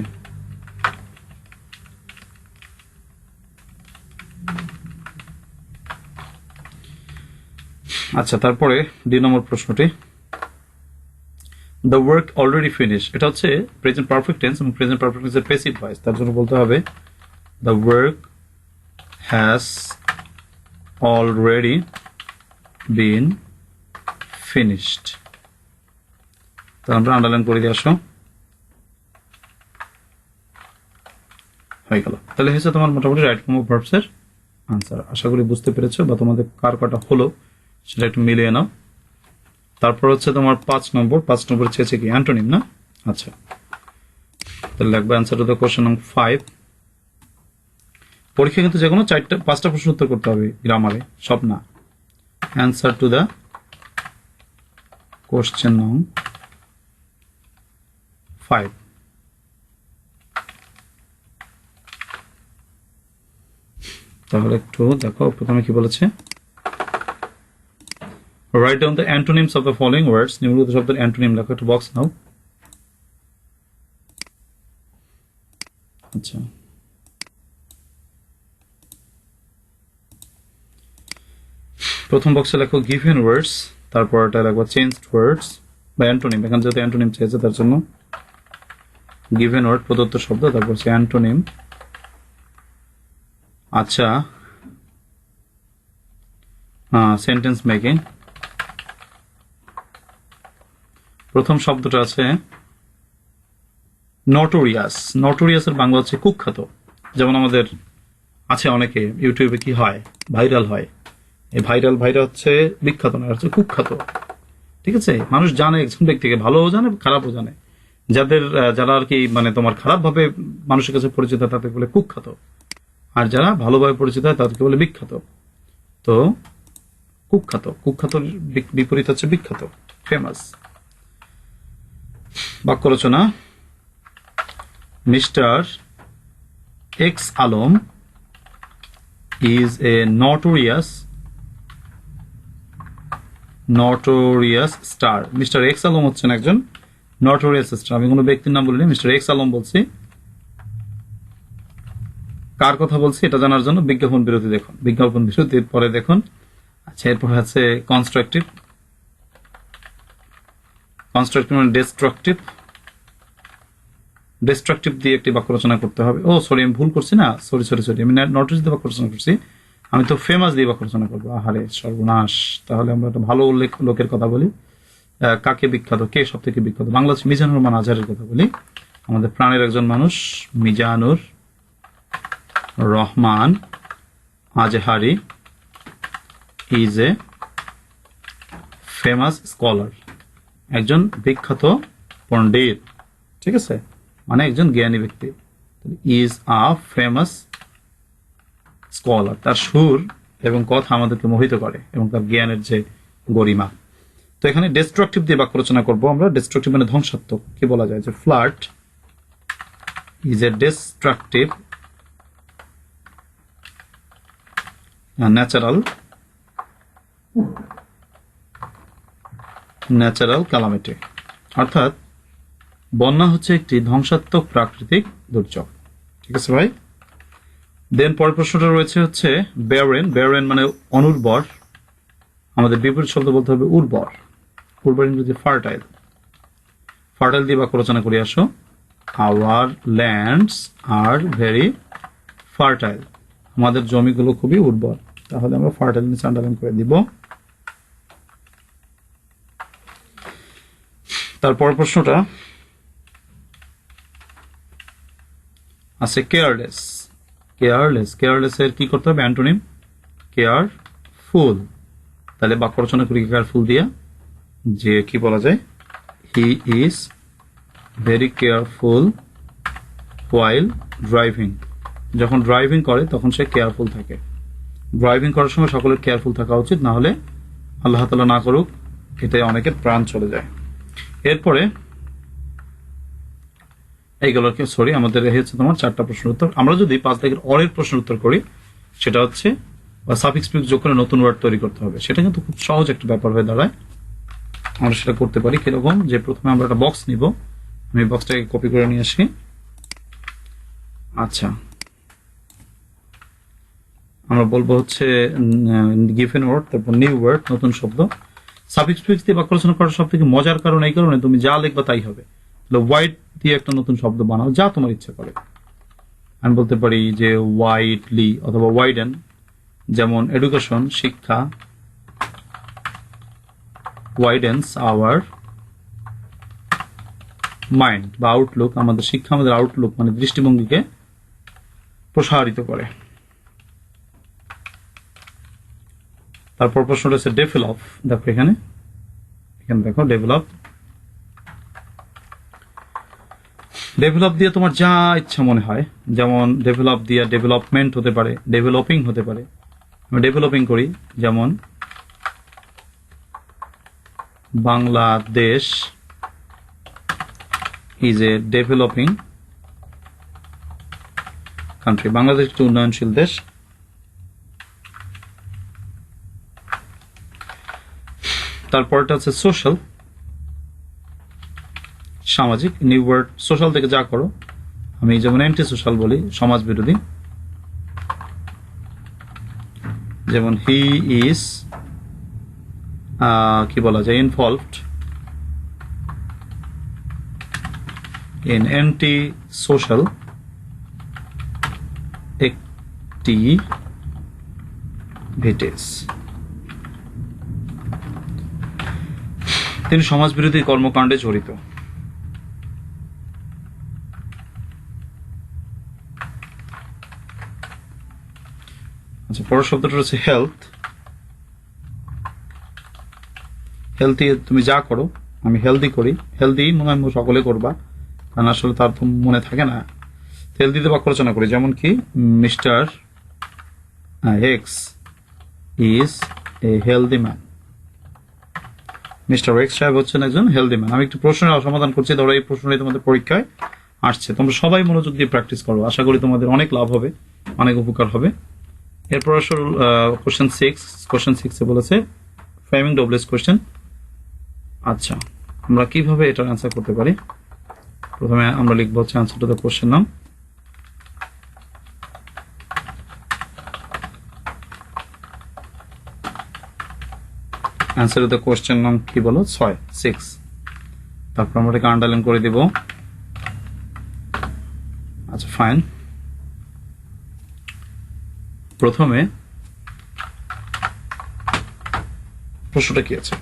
আচ্ছা, তারপরে 2 নম্বর প্রশ্নটি, দ্য ওয়ার্ক অলরেডি ফিনিশ। এটা হচ্ছে প্রেজেন্ট পারফেক্ট টেন্স এবং প্রেজেন্ট পারফেক্ট টেন্সের প্যাসিভ ভয়েস। তার জন্য বলতে হবে the work has already been finished. তো আমরা আন্ডারলাইন করে দিয়ে আসো, হয়ে গেল। তাহলে হচ্ছে তোমার মোটামুটি রাইট ফর্ম অফ ভার্বস এর আনসার। আশা করি বুঝতে পেরেছো, বা তোমাদের কার কটা হলো সেটা একটু মিলিয়ে নাও। তারপর হচ্ছে তোমার 5 নম্বর চেয়েছে কি অ্যান্টোনিম না? আচ্ছা, তাহলে লাগবে অ্যান্সার টু দ্য কোশ্চেন নং 5। পরীক্ষা কিন্তু যে কোনো 5টা প্রশ্ন উত্তর করতে হবে গ্রামারে, সব না। অ্যান্সার টু দ্য কোশ্চেন নং 5। তাহলে একটু দেখো প্রথমে কি বলেছে, write down the antonyms of the following words। নিম্নলিখিত শব্দের অ্যান্টোনিম লেখো, একটা বক্স নাও। আচ্ছা, প্রথম বক্সে লেখো গিভেন ওয়ার্ডস, তারপর এটা লেখো চেঞ্জড ওয়ার্ডস বা অ্যান্টোনিম। এখানে যেহেতু অ্যান্টোনিম চেয়েছে তার জন্য গিভেন ওয়ার্ড প্রদত্ত শব্দ, তারপর হচ্ছে অ্যান্টোনিম। আচ্ছা, সেন্টেন্স মেকিং। প্রথম শব্দটা আছে নটোরিয়াস। নটোরিয়াসের বাংলা হচ্ছে কুখ্যাত। যেমন আমাদের আছে অনেকে ইউটিউবে কি হয়, ভাইরাল হয়। এই ভাইরাল হচ্ছে বিখ্যাত না, হচ্ছে কুখ্যাত। ঠিক আছে, মানুষ জানে একজন ব্যক্তিকে, ভালোও জানে খারাপও জানে। যারা আর কি মানে তোমার খারাপ ভাবে মানুষের কাছে পরিচিত তাদেরকে বলে কুখ্যাত, আর যারা ভালোভাবে পরিচিত হয় তাদেরকে বলে বিখ্যাত। তো কুখ্যাতর বিপরীত হচ্ছে বিখ্যাত, ফেমাস। বাক্য রচনা, mister X Alam is a notorious star. Mister X Alam হচ্ছেন একজন নটোরিয়াস স্টার। আমি কোনো ব্যক্তির নাম বলিনি, মিস্টার এক্স আলম বলছি। কার কথা বলছি এটা জানার জন্য বিজ্ঞাপন বিরতি দেখুন, বিজ্ঞাপন বিরতির পরে দেখুন। আচ্ছা, এরপর আছে কনস্ট্রাকটিভ মানে ডিস্ট্রাকটিভ দিয়ে একটি বাক্য রচনা করতে হবে। ও সরি, আমি ভুল করছি না, সরি আমি নটোরিয়াস দিয়ে বাক্য রচনা করছি, আমি তো ফেমাস দিয়ে বাক্য রচনা করবো। আহারে সর্বনাশ। তাহলে আমরা একটা ভালো লোকের কথা বলি। কাকে বিখ্যাত, কে সব থেকে বিখ্যাত? বাংলাদেশ মিজানুর রহমান আজহারের কথা বলি। আমাদের প্রাণের একজন মানুষ Mizanur Rahman Azhari is a famous scholar. একজন বিখ্যাত পণ্ডিত। ঠিক আছে, মানে একজন জ্ঞানী ব্যক্তি। Is a famous scholar. তার সুর এবং কথা আমাদেরকে মোহিত করে, এবং তার জ্ঞানের যে গরিমা। তো এখানে ডিস্ট্রাকটিভ দিয়ে বাক্য রচনা করবো আমরা। ডিস্ট্রাকটিভ মানে ধ্বংসাত্মক। কি বলা যায় যে flirt is a destructive natural calamity. অর্থাৎ বন্যা হচ্ছে একটি ধ্বংসাত্মক প্রাকৃতিক দুর্যোগ। ঠিক আছে ভাই। দেন পরের প্রশ্নটা রয়েছে হচ্ছে বেয়ারেন মানে অনুর্বর। আমাদের বিপরীত শব্দ বলতে হবে উর্বর। উর্বর ইংরেজি ফার্টাইল দিয়ে বাক্য রচনা করে আসো। Our lands are very fertile. আমাদের জমিগুলো খুবই উর্বর। তাহলে আমরা ফার্টাইল নিচে আন্ডারলাইন করে দিব। তারপর প্রশ্নটা আছে কেয়ারলেস এর কি করতে হবে? Antonym careful. তাহলে বাক্য রচনা করি কেয়ারফুল দিয়া, যে কি বলা যায়, he is very careful while driving. যখন ড্রাইভিং করে তখন সে কেয়ারফুল থাকে। ড্রাইভিং করার সময় সকলের কেয়ারফুল থাকা উচিত, না হলে আল্লাহ তাআলা না করুক এতে অনেকের প্রাণ চলে যায়। এরপরে এইগুলোকে সরি আমাদের এই হচ্ছে তোমার 4টা প্রশ্নের উত্তর। আমরা যদি 5 দাগের অরের প্রশ্নের উত্তর করি, সেটা হচ্ছে সাফিক্স প্রিফিক্স যোগ করে নতুন ওয়ার্ড তৈরি করতে হবে। সেটা কিন্তু খুব সহজ একটা ব্যাপার হয়ে দাঁড়ায়। আমরা সেটা করতে পারি কিরকম, যে প্রথমে আমরা একটা বক্স নিব, আমি বক্সটাকে কপি করে নিয়ে আসি। আচ্ছা, আমরা বলবো হচ্ছে গিভেন ওয়ার্ড, তারপর নিউ ওয়ার্ড, নতুন শব্দ। সাফিক্স প্রিফিক্স দিয়ে বাক্য রচনা করার সব থেকে মজার কারণ এই কারণে, তুমি যা লিখবা তাই হবে। হোয়াইট দিয়ে একটা নতুন শব্দ বানাও, যা তোমার ইচ্ছা করে। আমি বলতে পারি যে ওয়াইডলি অথবা ওয়াইডেন, যেমন এডুকেশন শিক্ষা, ওয়াইডেন্স আওয়ার মাইন্ড বা আউটলুক, আমাদের শিক্ষা আমাদের আউটলুক মানে দৃষ্টিভঙ্গিকে প্রসারিত করে। তারপর প্রশ্নটা হচ্ছে ডেভেলপ। দেখো এখানে দেখো ডেভেলপ। ডেভেলপ দিয়ে তোমার যা ইচ্ছা মনে হয়, যেমন ডেভেলপ দিয়ে ডেভেলপমেন্ট হতে পারে, ডেভেলপিং হতে পারে। আমি ডেভেলপিং করি, যেমন Bangladesh is a developing country, Bangladesh একটি উন্নয়নশীল দেশ। তারপরটা হচ্ছে সোশ্যাল, সামাজিক। নিউ ওয়ার্ড, সোশ্যাল থেকে যা করো, আমি যেমন অ্যান্টি সোশ্যাল বলি, সমাজ বিরোধী। যেমন হি ইজ কি বলা যায়, involved in anti social activities, তিনি সমাজ বিরোধী কর্মকাণ্ডে জড়িত। আচ্ছা, পরের শব্দটা হচ্ছে হেলথ। হেলথি তুমি যা করো, আমি হেলদি করি, হেলদি মনে হয় সকলে করবা, কারণ আসলে তার তো মনে থাকে না। হেলদিতে বাক্য রচনা করি, যেমন কি mister x is a healthy man. Mister x সাহেব হচ্ছেন একজন হেলদি ম্যান। আমি একটু প্রশ্নের সমাধান করছি, ধরো এই প্রশ্নটাই তোমাদের পরীক্ষায় আসছে, তোমরা সবাই মনোযোগ দিয়ে প্র্যাকটিস করো, আশা করি তোমাদের অনেক লাভ হবে, অনেক উপকার হবে। এরপর কোশ্চেন 6, কোশ্চেন 6 বলেছে ফ্রেমিং ডবলেস কোশ্চেন। আচ্ছা, আমরা কিভাবে এটার অ্যান্সার করতে পারি? প্রথমে আমরা লিখবো হচ্ছে অ্যান্সার টু দ্য কোশ্চেন নাম। অ্যান্সার টু দ্য কোশ্চেন নাম কি বলো? 6। তারপর আমরা এটাকে আন্ডারলাইন করে দিব। আচ্ছা, ফাইন। প্রথমে প্রশ্নটা কি আছে?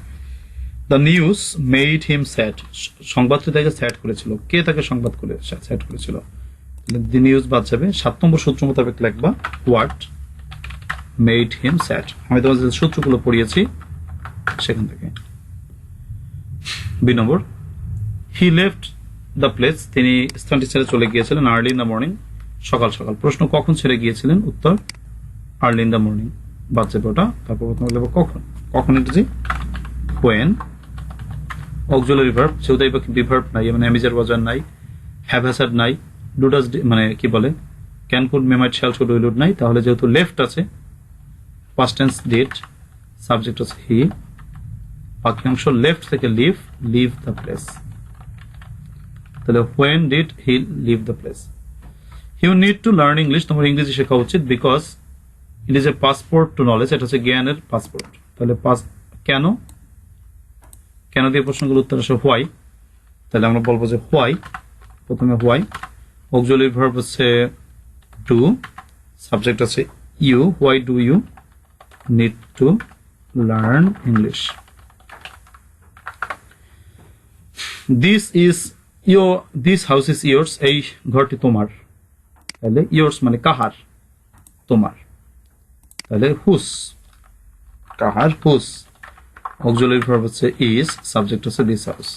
The news made him sad. সংবাদটি তাকে স্যাড করেছিল। কে তাকে সংবাদ করে স্যাড করেছিল? দি নিউজ বাদ যাবে। 7 নম্বর সূত্র মোতাবেক লিখবা হোয়াট মেড হিম স্যাড। আমি তোমাদের যে সূত্রগুলো পড়িয়েছি সেখান থেকে। বি নম্বর, হি লেফট দ্য প্লেস। তিনি স্থানটি ছেড়ে চলে গিয়েছিলেন আর্লি ইন দ্য মর্নিং, সকাল সকাল। প্রশ্ন কখন ছেড়ে গিয়েছিলেন? উত্তর আর্লি ইন দ্য মর্নিং, বাদ যাবে ওটা। তারপর প্রথমে লিখবো কখন। কখন ইংরেজি হোয়েন। অক্সিলারি ভার্ব, যেহেতু এই বাক্যে বিভার্ব নাই, মানে অ্যামিজার বাজার নাই, হ্যাভ হ্যাসার্ড নাই, ডু ডাজ মানে কি বলে can could may might shall should will would নাই, তাহলে যেহেতু লেফট আছে পাস্ট টেন্স ডিড, সাবজেক্ট আছে হি, বাক্যাংশ লেফট থেকে লিভ, লিভ দ্য প্লেস। তাহলে when did he leave the place. You need to learn English, তোমার ইংরেজি শেখা উচিত, because it is a passport to knowledge, এটা হচ্ছে জ্ঞানের পাসপোর্ট। তাহলে কেন, কেন দিয়ে প্রশ্নগুলো উত্তর আসে হোয়াই। তাহলে আমরা বলবো যে হোয়াই, প্রথমে হোয়াই। অক্সিলারি ভার্ব হচ্ছে ডু, সাবজেক্ট আছে you, why do you need to learn English. This house is yours, এই ঘরটি তোমার। তাহলে ইয়োর্স মানে কাহার, তোমার। তাহলে হুস, কাহার, হুস। অক্সিলারি ভার্ব হচ্ছে ইজ, সাবজেক্ট হচ্ছে দিস হাউস।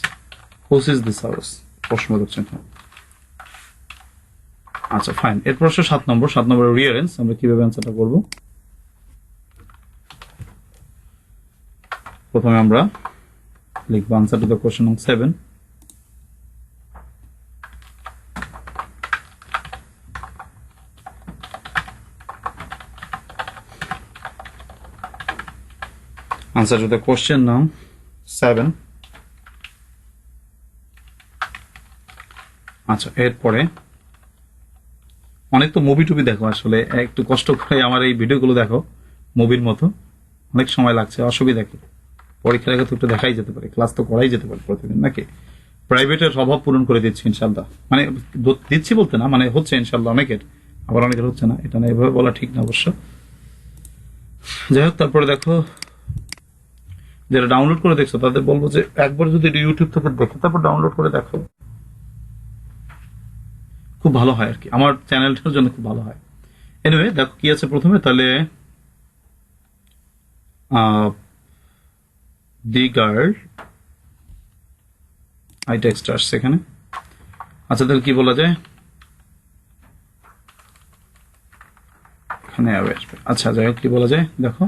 হুস ইজ দিস হাউস, প্রশ্নবোধক চিহ্ন। আচ্ছা, ফাইন। এর প্রশ্ন 7 নম্বর। 7 নম্বরের রিয়ারেন্স আমরা কিভাবে অ্যান্সারটা করব? প্রথমে আমরা লিখবো আনসার টু দ্য কোশ্চেন নং 7। answer to the question now 7 আচ্ছা এরপরে অনেক তো মুভি টুবি দেখো আসলে একটু কষ্ট করে আমার এই ভিডিওগুলো দেখো মুভির মতো অনেক সময় লাগছে অসুবিধা কি পরীক্ষার আগে তো একটু দেখাই যেতে পারে ক্লাস তো করাই যেতে পারে প্রতিদিন নাকি প্রাইভেটের অভাব পূরণ করে দিচ্ছি ইনশাল্লাহ মানে দিচ্ছি বলতে না মানে হচ্ছে ইনশাল্লাহ অনেকের আবার অনেকের হচ্ছে না এটা না এভাবে বলা ঠিক না অবশ্য যাই হোক তারপরে দেখো যারা ডাউনলোড করে দেখছো তাদের বলবো যে একবার যদি ইউটিউব থেকে দেখো তারপর ডাউনলোড করে দেখো খুব ভালো হয় আর কি আমার চ্যানেলটার জন্য খুব ভালো হয় এনিওয়ে দেখো কি আছে প্রথমে তাহলে দি গার্ল আই টেক্সট আসছে এখানে আচ্ছা তাহলে কি বলা যায় এখানে আসবে আচ্ছা যাই হোক কি বলা যায় দেখো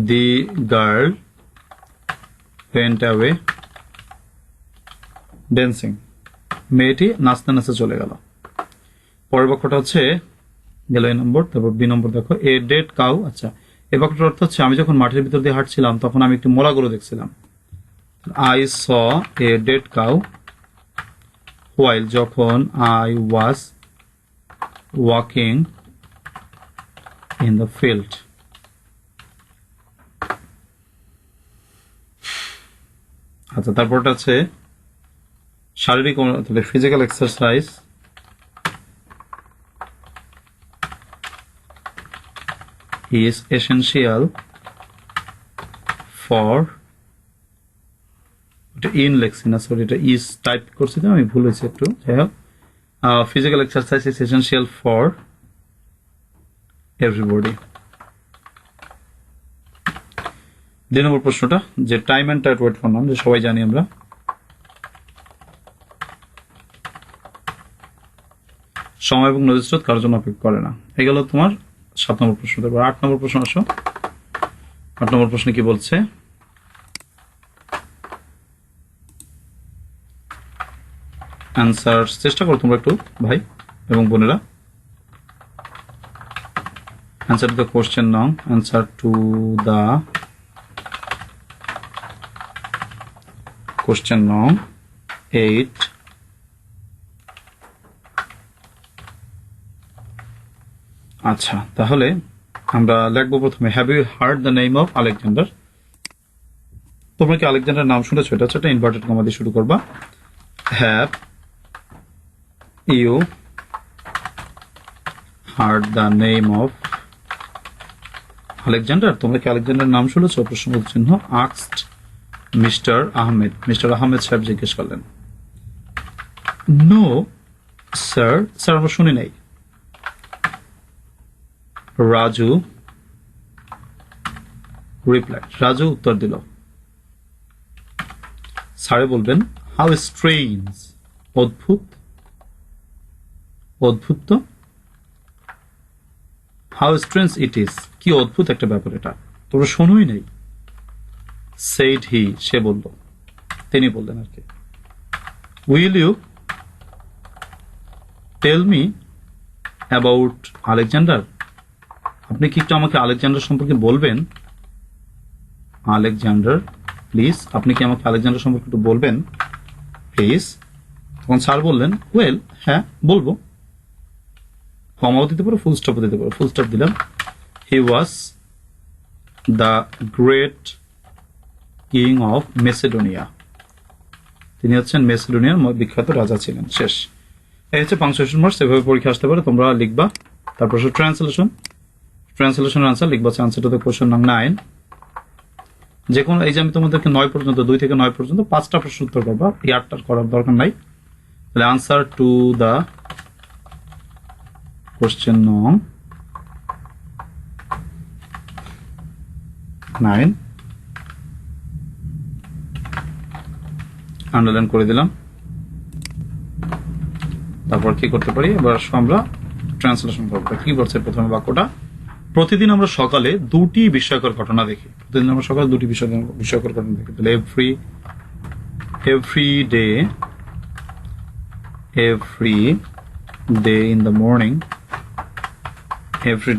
the girl went away dancing মেয়েটি নাচতে নাচতে চলে গেল পরের বাক্যটা হচ্ছে গেল এ নম্বর তারপর বি নম্বর দেখো এ ডেড কাউ আচ্ছা এই বাক্যটার অর্থ হচ্ছে আমি যখন মাঠের ভিতর দিয়ে হাঁটছিলাম তখন আমি একটি মোলা গরু দেখছিলাম I saw a dead cow while যখন I was walking in the field আচ্ছা তারপরটা আছে শারীরিক physical exercise is essential for এটা ইন লেখছি না সরি এটা ইজ টাইপ করছি তো আমি ভুল হয়েছে একটু যাই হোক physical exercise is essential for everybody দুই নম্বর প্রশ্নটা যে time and tide wait for none যে সবাই জানি আমরা সময় এবং নদী স্রোত কারোর জন্য অপেক্ষা করে না এগুলো তোমার 7 নম্বর প্রশ্ন তারপর 8 নম্বর প্রশ্ন আসো 8 নম্বর প্রশ্নে কি বলছে অ্যান্সার চেষ্টা করো তোমরা একটু ভাই এবং বোনেরা answer to the question now answer to the question now 8 আচ্ছা তাহলে আমরা লিখবো প্রথমে have you heard the name of Alexander তোমরা কি আলেকজান্ডার নাম শুনেছো এটা হচ্ছে একটা ইনভার্টেড কমা দিয়ে শুরু করবা have you heard the name of Alexander তোমরা কি আলেকজান্ডার নাম শুনেছো প্রশ্নবোধক চিহ্ন আস্কড মিস্টার আহমেদ সাহেব জিজ্ঞেস করলেন নো স্যার স্যার আমরা শুনি নাই রাজু রিপ্লাই রাজু উত্তর দিল স্যারে বলবেন হাউ স্ট্রেঞ্জ অদ্ভুত অদ্ভুত তো হাউ স্ট্রেঞ্জ ইট ইজ কি অদ্ভুত একটা ব্যাপার এটা তোমরা শোনোই নাই সেইড হি সে বলল তিনি বললেন আর কি will you tell me about Alexander আপনি কি একটু আমাকে আলেকজান্ডার সম্পর্কে বলবেন আলেকজান্ডার প্লিজ আপনি কি আমাকে আলেকজান্ডার সম্পর্কে একটু বলবেন প্লিজ তখন স্যার বললেন ওয়েল হ্যাঁ বলবো কমাও দিতে পারো ফুল স্টপও দিতে পারো ফুল স্টপ দিলাম he was the great king of Macedonia তিনি হচ্ছেন মেসিডোনিয়ার বিখ্যাত রাজা ছিলেন শেষ এই হচ্ছে পাংচুয়েশন মার্কস এভাবে পরীক্ষা আসতে পারে তোমরা লিখবা তারপর ট্রান্সলেশনের আনসার লিখবা answer to the question number 9 যে কোনো এই যে আমি তোমাদেরকে 9 পর্যন্ত 2 থেকে 9 পর্যন্ত 5টা প্রশ্ন উত্তর করবা এই 8টার করার দরকার নাই তাহলে answer to the question number 9 underline করে দিলাম তারপর কি করতে পারি এবার আমরা ট্রান্সলেশন করবো কি বলছে প্রথমে বাক্যটা প্রতিদিন আমরা সকালে 2টি বিস্ময়কর ঘটনা দেখি প্রতিদিন আমরা সকালে 2টি বিস্ময়কর ঘটনা দেখি তাহলে every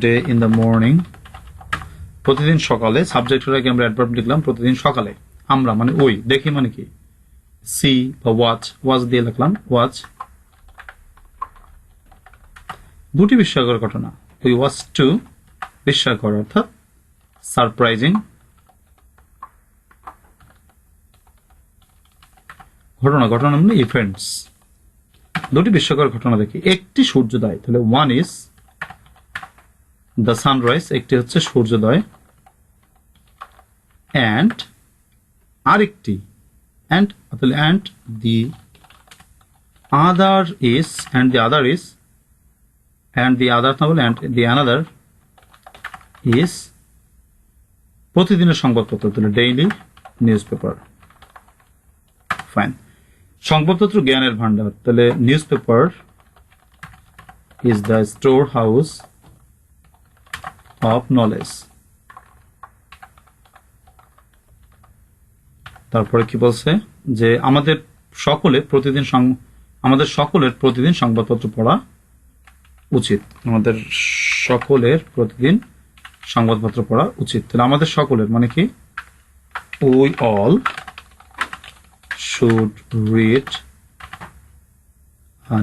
day in the morning প্রতিদিন সকালে, সাবজেক্টের আগে আমরা অ্যাডভার্ব লিখলাম প্রতিদিন সকালে। আমরা মানে ওই, দেখি মানে কি, সি বা ওয়াচ দিয়ে লিখলাম ওয়াচ। দুটি বিস্ময়কর ঘটনা, উই ওয়াচ টু বিস্ময়কর অর্থাৎ সারপ্রাইজিং ঘটনা মানে ইভেন্টস। দুটি বিস্ময়কর ঘটনা দেখি। একটি সূর্যোদয়, তাহলে ওয়ান ইজ দ্য সানরাইজ, একটি হচ্ছে সূর্যোদয়, অ্যান্ড আরেকটি, অ্যান্ড তাহলে and the other is, and the other is, and the other না বলে অ্যান্ড দি অ্যানাদার ইজ প্রতিদিনের সংবাদপত্র, তাহলে ডেইলি নিউজ পেপার। ফাইন। সংবাদপত্র জ্ঞানের ভান্ডার, তাহলে news paper is the store house of knowledge. তারপরে কি বলছে যে আমাদের সকলের প্রতিদিন সংবাদপত্র পড়া উচিত। আমাদের সকলের প্রতিদিন সংবাদপত্র পড়া উচিত। তাহলে আমাদের সকলের মানে কি, we all should read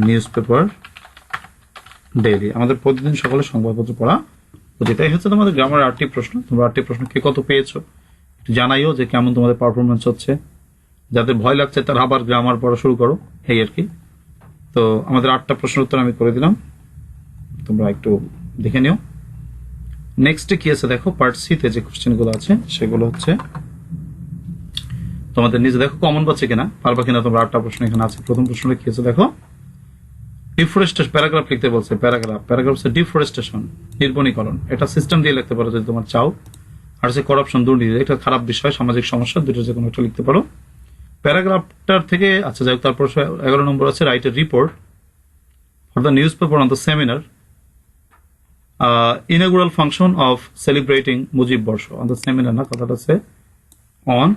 news paper daily. আমাদের প্রতিদিন সকলের সংবাদপত্র পড়া উচিত। এই হচ্ছে তোমাদের গ্রামার 8টি প্রশ্ন। তোমরা 8টি প্রশ্ন কে কত পেয়েছো একটু জানাইও, যে কেমন তোমাদের পারফরমেন্স হচ্ছে। যাদের ভয় লাগছে তারা আবার গ্রামার পড়া শুরু করো, এই আর কি। তো আমাদের 8টা প্রশ্নের উত্তর আমি করে দিলাম, তোমরা একটু দেখে নিও। নেক্সটে কি আছে দেখো, পার্ট সিতে যে কোশ্চেনগুলো আছে সেগুলো হচ্ছে তোমাদের নিজে দেখো কমন পাচ্ছে কিনা, পারবা কিনা তোমরা। 8টা প্রশ্ন এখানে আছে। প্রথম প্রশ্নটা কি আছে দেখো, ডিফরেস্টেশন, প্যারাগ্রাফ লিখতে বলছে। প্যারাগ্রাফ হচ্ছে ডিফরেস্টেশন, নির্বনীকরণ। এটা সিস্টেম দিয়ে লিখতে পারো যদি তোমার চাও। আর হচ্ছে করাপশন, দুর্নীতি, এটা খারাপ বিষয়, সামাজিক সমস্যা, দুটো যে কোনো একটা লিখতে পারো প্যারাগ্রাফটার থেকে। আচ্ছা যাই হোক, তারপর 11 নম্বর আছে write a report for the newspaper on the seminar inaugural function of celebrating Mujib Borsho. On the seminar না, কথাটা আছে on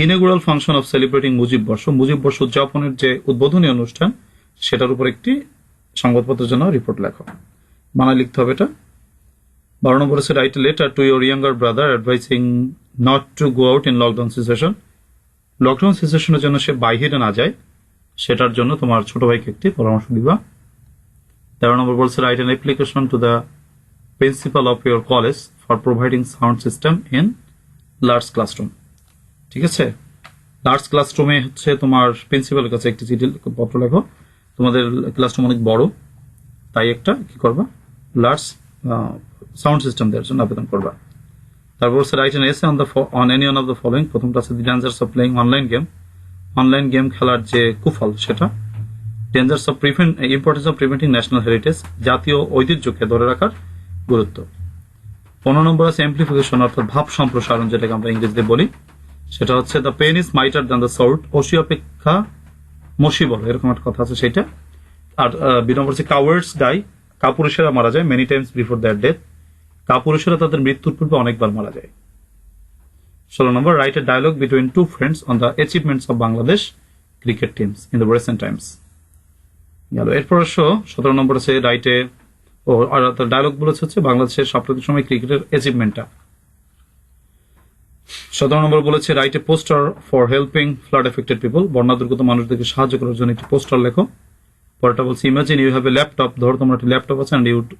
inaugural function of celebrating Mujib Borsho, Mujib বর্ষ উদযাপনের যে উদ্বোধনী অনুষ্ঠান সেটার উপর একটি সংবাদপত্রের জন্য রিপোর্ট লেখো। বাংলায় লিখতে হবে এটা। 12 নম্বর আছে write a letter to your younger brother advising not to go out in lockdown situation. Lockdown সিচুয়েশনের জন্য সে বাইরে না যায়, সেটার জন্য তোমার ছোট ভাইকে একটি পরামর্শ দিবা। 13 নম্বর বলছে write an application to the principal of your college for providing sound system in large classroom. ঠিক আছে, লার্জ ক্লাসরুমে হচ্ছে তোমার প্রিন্সিপালের কাছে একটি চিঠি পত্র লেখো। তোমাদের ক্লাসরুম অনেক বড়, তাই একটা কি করবা, লার্জ সাউন্ড সিস্টেম দেওয়ার জন্য আবেদন করবা। তারপর হচ্ছে write an essay on any one of the following. প্রথমটা আছে the dangers of playing online game, online game খেলার যে কুফল সেটা। Dangers of importance of preventing national heritage, জাতীয় ঐতিহ্যকে ধরে রাখার গুরুত্ব। 15 নম্বর আছে এমপ্লিফিকেশন অর্থাৎ ভাব সম্প্রসারণ, যেটাকে আমরা ইংরেজিতে বলি। সেটা হচ্ছে the pen is mightier than the sword, অসি অপেক্ষা মসি বলো, এরকম একটা কথা আছে সেটা। আর 2 নম্বর হচ্ছে কাওয়ার্ডস ডাই, কাপুরুষেরা মারা যায় many times before their death, কাপুরুষেরা তাদের মৃত্যুর পূর্বে অনেকবার মারা যায়। 16 number write a dialogue between two friends on the achievements of Bangladesh cricket teams in the recent times. গেল। এরপর 17 নম্বর আছে রাইটে ডায়ালগ বলেছে হচ্ছে বাংলাদেশের সাম্প্রতিক সময় ক্রিকেটের অ্যাচিভমেন্টটা। 17 নম্বর বলেছে write a poster for helping flood affected people, বন্যা দুর্গত মানুষদেরকে সাহায্য করার জন্য একটি পোস্টার লেখো। পরেরটা বলছে imagine you have a laptop, ধরো তোমার একটা ল্যাপটপ আছে,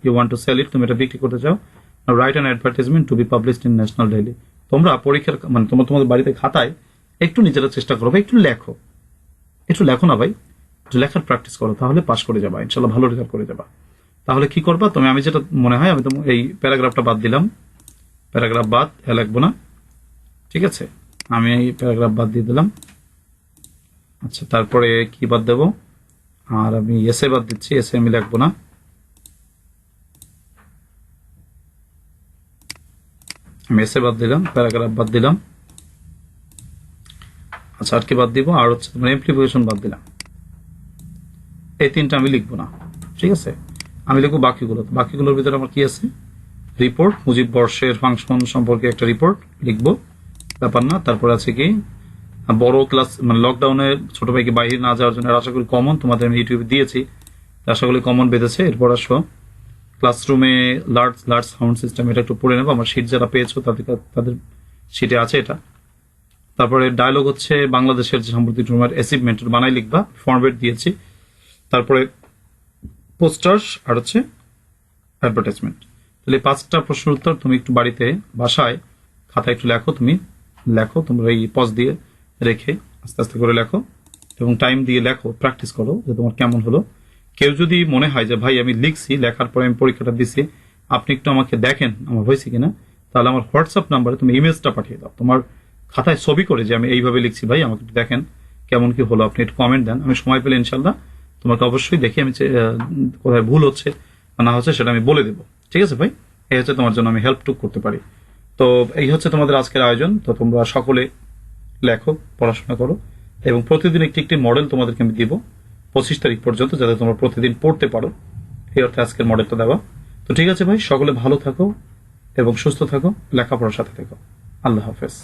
you want to sell it, তুমি এটা বিক্রি করতে চাও। Write an advertisement to be published in national daily. তোমরা পরীক্ষার মানে তোমাদের বাড়িতে খাতায় একটু নিজেরা চেষ্টা করো, একটু লেখো না ভাই, একটু লেখার প্র্যাকটিস করো, তাহলে পাস করে যাবা ইনশাল্লাহ, ভালো রেজাল্ট করে যাবা। তাহলে কি করবা তুমি, আমি যেটা মনে হয় আমি তো এই প্যারাগ্রাফটা বাদ দিলাম, প্যারাগ্রাফ বাদ লিখবো না, ঠিক আছে, আমি এই প্যারাগ্রাফ বাদ দিয়ে দিলাম। আচ্ছা তারপরে কি বাদ দেবো, আর আমি এসে বাদ দিচ্ছি, এসে আমি লিখবো না। আমি এসে বাদ দিলাম, প্যারাগ্রাফ বাদ দিলাম। আচ্ছা আর কি বাদ দিব, আর হচ্ছে তোমার এমপ্লিফিকেশন বাদ দিলাম। এই তিনটা আমি লিখবো না, ঠিক আছে। আমি লিখবো বাকিগুলোর ভিতরে আমার কি আছে, রিপোর্ট, মুজিব বর্ষের ফাংশন সম্পর্কে একটা রিপোর্ট লিখবো, ব্যাপার না। তারপর আছে কি বড় ক্লাস মানে লকডাউনে ছোট ভাইকে বাইরে না যাওয়ার জন্য, আশা করি কমন তোমাদের আমি ইউটিউবে দিয়েছি, আশা করি কমন বেঁধেছে। এরপর আসো ক্লাসরুমে লার্জ লার্জ সাউন্ড সিস্টেম, এটা একটু পড়ে নেবো। আমার শিট যারা পেয়েছো তাদের শিটে আছে এটা। তারপরে ডায়লগ হচ্ছে বাংলাদেশের যে সাম্প্রতিক সময়ের অ্যাচিভমেন্টের বানাই লিখবা, ফরম্যাট দিয়েছি। তারপরে পোস্টার্স আর হচ্ছে অ্যাডভার্টাইজমেন্ট। তাহলে এই 5টা প্রশ্নের উত্তর তুমি একটু বাড়িতে বাসায় খাতায় একটু লেখো। তুমি লেখো, তোমরা এই পজ দিয়ে রেখে আস্তে আস্তে করে লেখো এবং টাইম দিয়ে লেখো, প্র্যাকটিস করো যে তোমার কেমন হলো। কেউ যদি মনে হয় যে ভাই আমি লিখছি, লেখার পরে আমি পরীক্ষাটা দিছি, আপনি একটু আমাকে দেখেন আমার হয়েছে কিনা, তাহলে আমার হোয়াটসঅ্যাপ নাম্বারে তুমি ইমেজটা পাঠিয়ে দাও, তোমার খাতায় ছবি করে যে আমি এইভাবে লিখছি ভাই, আমাকে একটু দেখেন কেমন কি হলো। আপনি একটু কমেন্ট দেন, আমি সময় পেলে ইনশাল্লাহ তোমাকে অবশ্যই দেখি আমি কোথায় ভুল হচ্ছে বা না হচ্ছে সেটা আমি বলে দেবো। ঠিক আছে ভাই, এই হচ্ছে তোমার জন্য আমি হেল্প টুক করতে পারি। তো এই হচ্ছে তোমাদের আজকের আয়োজন। তো তোমরা সকলে লেখো, পড়াশোনা করো এবং প্রতিদিন একটি একটি মডেল তোমাদেরকে আমি দিব 25 তারিখ পর্যন্ত, যাতে তোমরা প্রতিদিন পড়তে পারো। এই অর্থে আজকের মডেলটা দেওয়া। তো ঠিক আছে ভাই, সকলে ভালো থাকো এবং সুস্থ থাকো, লেখাপড়ার সাথে থাকো। আল্লাহ হাফেজ।